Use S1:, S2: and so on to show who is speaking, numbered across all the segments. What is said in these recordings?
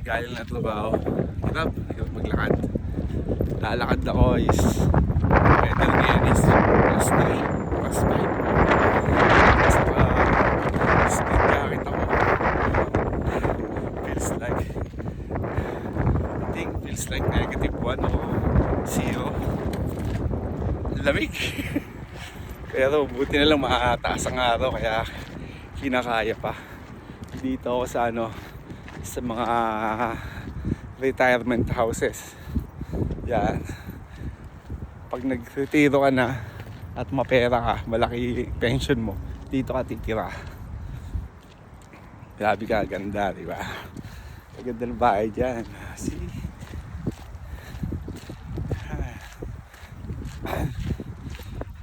S1: galing na trabaho. Hirap maglakad. Lalakad ako is weather ngayon is plus 3, plus 5. Saka speed jacket ako. Feels like I think feels like -1 o 0. Lamig. Pero buti na lang mataas ang araw kaya kinakaya pa. Dito ako sa sa mga retirement houses. Yan. Pag nagretiro ka na at mapera ka, malaki pension mo, dito ka titira. Grabe ka, ganda, di ba? Maganda ng bahay dyan. See?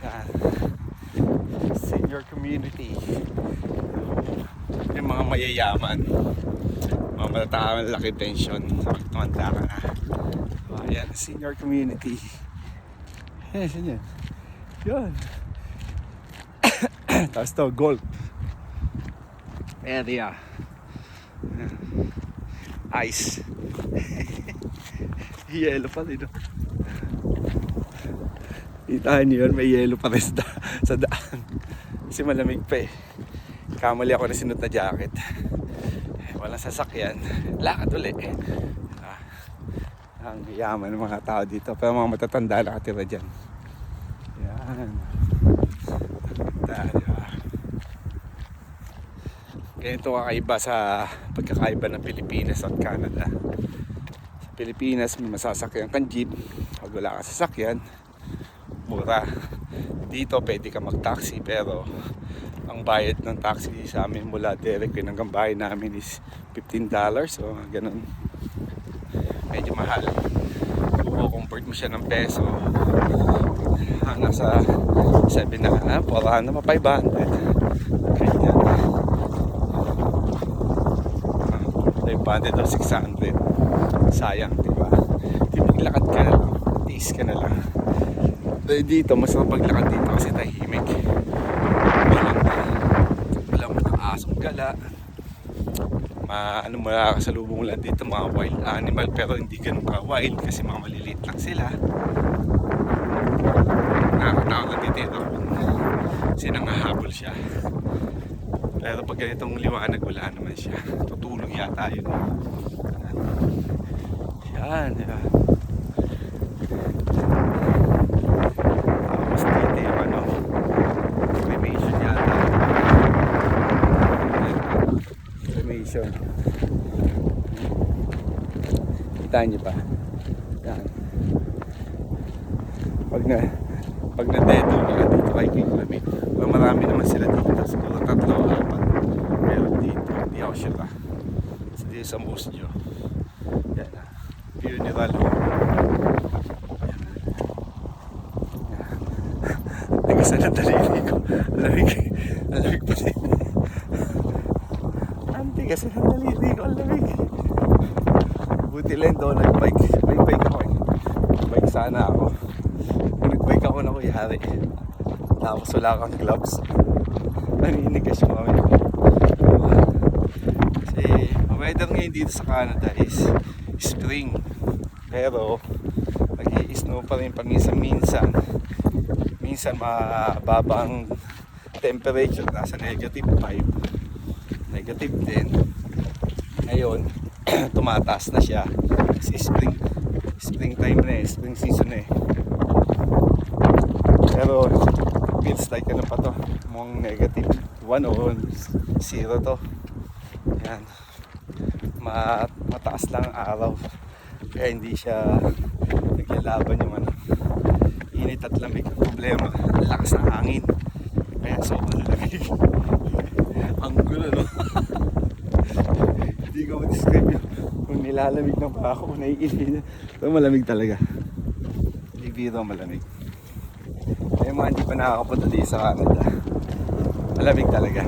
S1: Yan. Senior community. Yung mga mayayaman, mga matatawa ng laki pension sa pagtumanda ka na. Ayan, senior community. Yes, yan. Yun. Tapos to, golf area. Ice. Yelo pa rin. Itahan nyo yun, may yelo pa rin sa daan. Kasi malamig pa eh. Kamali ako na sinot na jacket. Walang sasakyan. Lakad ulit eh. Ang yaman ng mga tao dito. Pero mga matatanda nakatira dyan. Yan. Ganito kakaiba sa pagkakaiba ng Pilipinas at Canada. Sa Pilipinas may masasakyan kang jeep. Pag wala kang sasakyan, mura. Dito pwede ka mag-taxi pero ang bayad ng taxi sa amin mula Derek hanggang bahay namin is $15. So ganun. Medyo mahal. Kung convert mo siya ng peso, nasa 700, 400, 500. Ganyan. 500 o 600. Sayang, diba? Di maglakad ka na lang, tiis ka na lang. Dito, mas mapaglakad dito kasi tahimik. Wala mo ng asong gala. Mo nakasalubong lang dito mga wild animal pero hindi ganun ka wild kasi mga maliliit lang sila. Nakakatawa na dito kasi nangahabol siya. Pero pag ganitong liwanag wala naman siya. Tutulog yata yun. Yan, yan. Tapos dito yung cremation yata. Cremation. Kita niyo pa. Yan. Pag na-dedo ka dito kay King Lamig. Marami naman sila dito. Siguro 3 o 4. Pero dito, hindi ako sure ah. Dito sa Museo. Yan ah. Funeral home. Yan. Nagasa na daliri ko. Alamig pa din. Anti kasi na daliri ko. Alamig. Buti lang doon nag-bike. May bike ako eh. Bike sana ako. Kung nag-bike ako na kuyari. Tapos wala kang gloves. Naninigas yung kami. Kasi weather ngayon dito sa Canada is spring. Pero nag-i-snow pa rin paminsan-minsan. Minsan mababa ang temperature. Nasa -5. Negative din. Ngayon tumataas na siya. Kasi springtime na eh. Spring season na eh. Pero feels like ano pa to, mukhang -1 o 0 to. Yan. Mataas lang ang araw. Kaya hindi siya naglalaban yung init at lamig. Ang problema, ang lakas ng hangin. Kaya sobrang lamig. Ang gulo, no? Hindi ko ma-describe yun. Kung nilalamig na pa ako, naiinit. Pero malamig talaga. Hindi biro malamig. Yung mga hindi pa nakakapunta dito sa Canada, malamig talaga.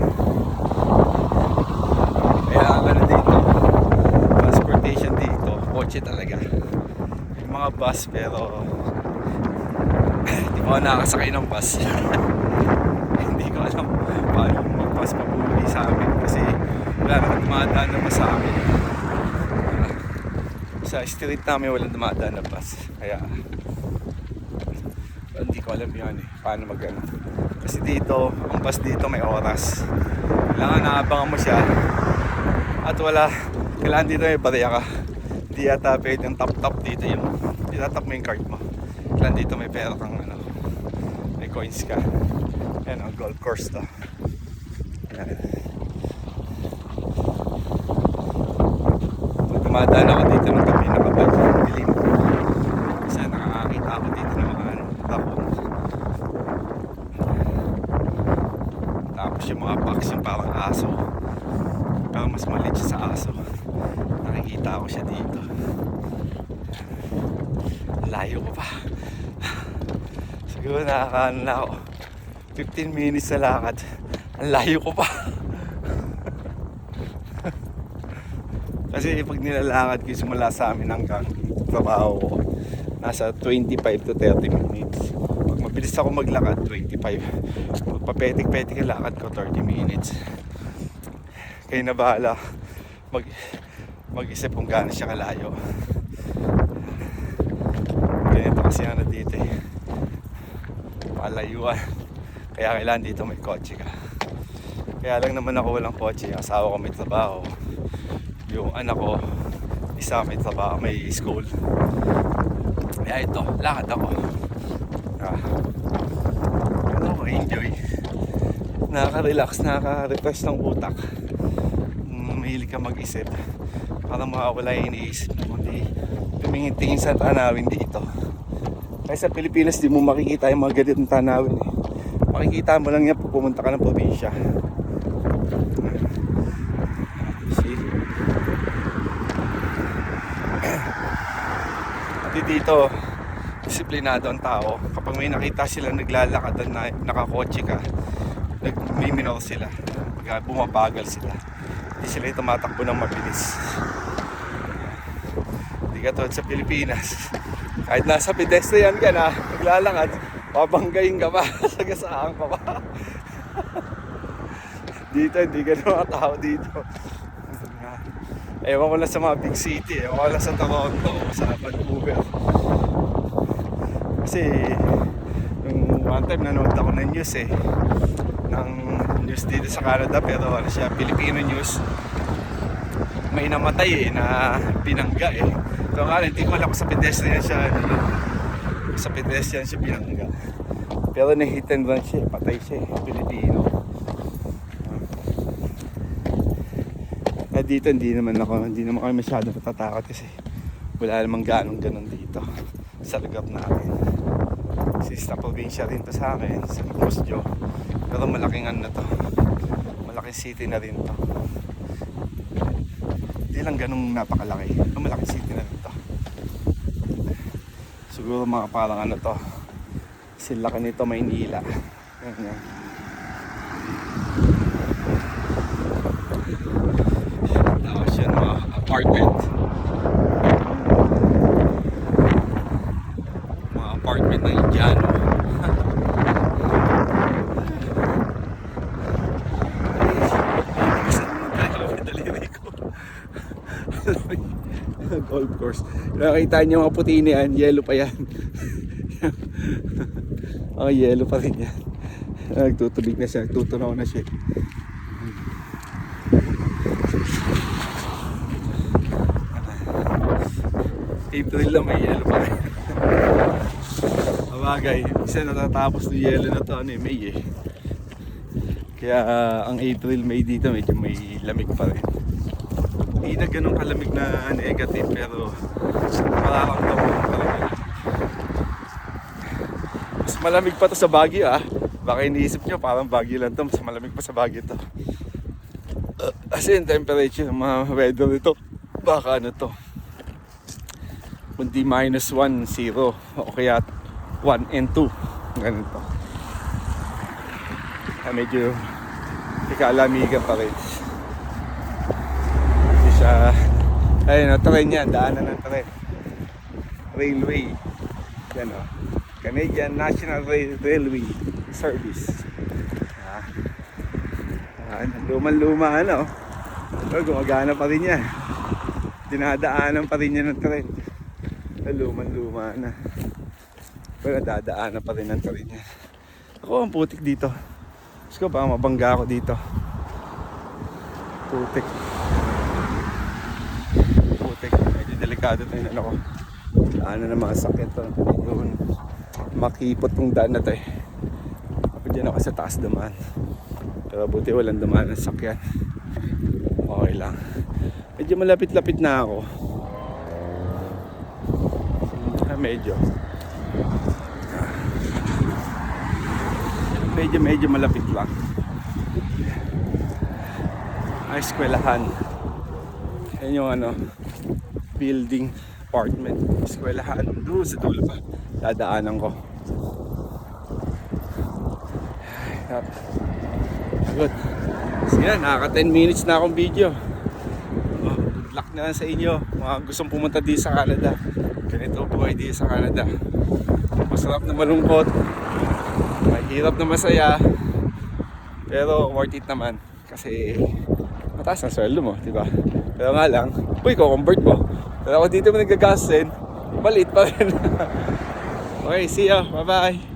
S1: Kaya dito, transportation dito, kotse talaga. Yung mga bus pero hindi ko nakakasakay ng bus. Hindi ko alam paano mag-bus papuwi sa amin kasi wala naman dumadaan naman sa amin. sa street namin walang dumadaan na bus. Kaya hindi ko alam yun eh, paano mag-ano. Kasi dito, ang bus dito may oras. Kailangan naabangan mo siya. At kailangan dito may barya ka. Hindi yata pwede yung tap dito yung itatap mo yung card mo. Kailangan dito may pera kang ano, may coins ka. Ayan o, golf course to. Ayan. Pag dumadaan ako dito ng gabi, nakabal sa dilim. Kasi nakakakita ako dito ng mga tapon. Tapos yung mga box yung parang aso. Pero mas maliit siya sa aso. Nakikita ko siya dito. Layo ko pa. Siguro nakakaano na ako 15 minutes na lakad. Ang layo ko pa. Kasi pag nilalakad ko simula sa amin hanggang trabaho ko, nasa 25 to 30 minutes. Pag mabilis ako maglakad, 25. Pag papetik-petik ang lakad ko, 30 minutes. Kaya na bahala mag-isip kung gaano siya kalayo. Ganito kasi ano dito eh, malayuan. Kaya kailangan dito may kotse ka. Kaya lang naman ako walang kotse. Yung asawa ko may trabaho. Yung anak ko, isa may trabaho, may school. Kaya ito, lakad ako. Ano ako, enjoy. Nakaka-relax, nakaka-refresh ng utak. Mahilig ka mag-isip. Para makawala yung iniisip mo. Hindi tumingin-tingin sa tanawin dito. Kaya sa Pilipinas, di mo makikita yung mga ganitong tanawin eh. Makikita mo lang yan pag pumunta ka ng probinsya. See? At dito, disiplinado ang tao. Kapag may nakita sila naglalakad na nakakotse ka, nagmiminor sila. Bumabagal sila. Hindi sila yung tumatakbo ng mabilis. Hindi ka tulad sa Pilipinas. Kahit nasa pedestrian ka na, naglalakad, babanggayin ka pa, sagasaan ka pa. Dito, hindi ka naman tao dito. Ewan ko lang sa mga big city, ewan ko lang sa Toronto, sa Vancouver. Kasi, yung one time nanood ako ng news eh, ng news dito sa Canada, pero ano siya, Filipino news. May namatay eh, na binangga eh. So nga, hindi ko alam kung sa pedestrian siya, sa pedestrian siya binangga. Pero na-hit and run siya, patay siya eh, Pilipino. Dito hindi naman kami masyado natatakot kasi wala namang ganong dito sa lugar natin. Kasi sa probinsya rin to sa akin, sa Mosjo. Pero malaking ano na to, malaking city na rin to. Hindi lang ganong napakalaki, pero malaking city na rin to. Siguro mga parang ano to, silaki nito Maynila. Yan. Tapos yan mga apartment. Mga apartment ng Indiano. Golf course. Nakita niyo mga puti na yan, yellow pa yan. Yellow pa rin yan. Nagtutubig na siya, nagtutunaw na siya. April lang may yellow pa rin. Sabagay, isa natatapos ng yellow na to, May eh. Kaya ang April, May dito medyo may lamig pa rin. Hindi na ganun kalamig na negative, pero mararamdaman mo pa rin. Mas malamig pa to sa Baguio ah. Baka iniisip nyo parang Baguio lang to, mas malamig pa sa Baguio to. Kasi yung temperature, mga weather nito, baka ano to, kundi -1, 0 o kaya 1 and 2, ganito. Medyo ikalamigan pa rin. Hindi siya, ayun o, tren yan, daanan ng tren, railway yan o, Canadian National Railway Service. Luman-luma ano, pero gumagana pa rin yan. dinadaanan pa rin yan ng tren. Luman-luma na. Pero dadaanan pa rin ng tren yan. Ako ang putik dito. Gusto ko baka mabangga ako dito. Putik. Medyo delikado ito yung ano ko. Ano na mga sakit to. Doon. Makipot tong daan na to eh. Diyan ako sa taas dumaan. Pero buti walang dumaan ng sakyan. Okay lang. Medyo malapit-lapit na ako. Medyo malapit lang. Ay, eskwelahan. Yan yung ano, building, apartment, eskwelahan. Doon sa dulo pa. Dadaanan ko. Good. So yan, nakaka 10 minutes na akong video. Good luck na lang sa inyo. Mga gustong pumunta dito sa Canada. Ganito buhay dito sa Canada. Masarap na malungkot. Mahirap na masaya. Pero worth it naman. Kasi mataas ang sweldo mo, diba? Pero nga lang, uy, convert mo. Pero ako dito mo nagagasin, maliit pa rin. Okay, see ya. Bye-bye.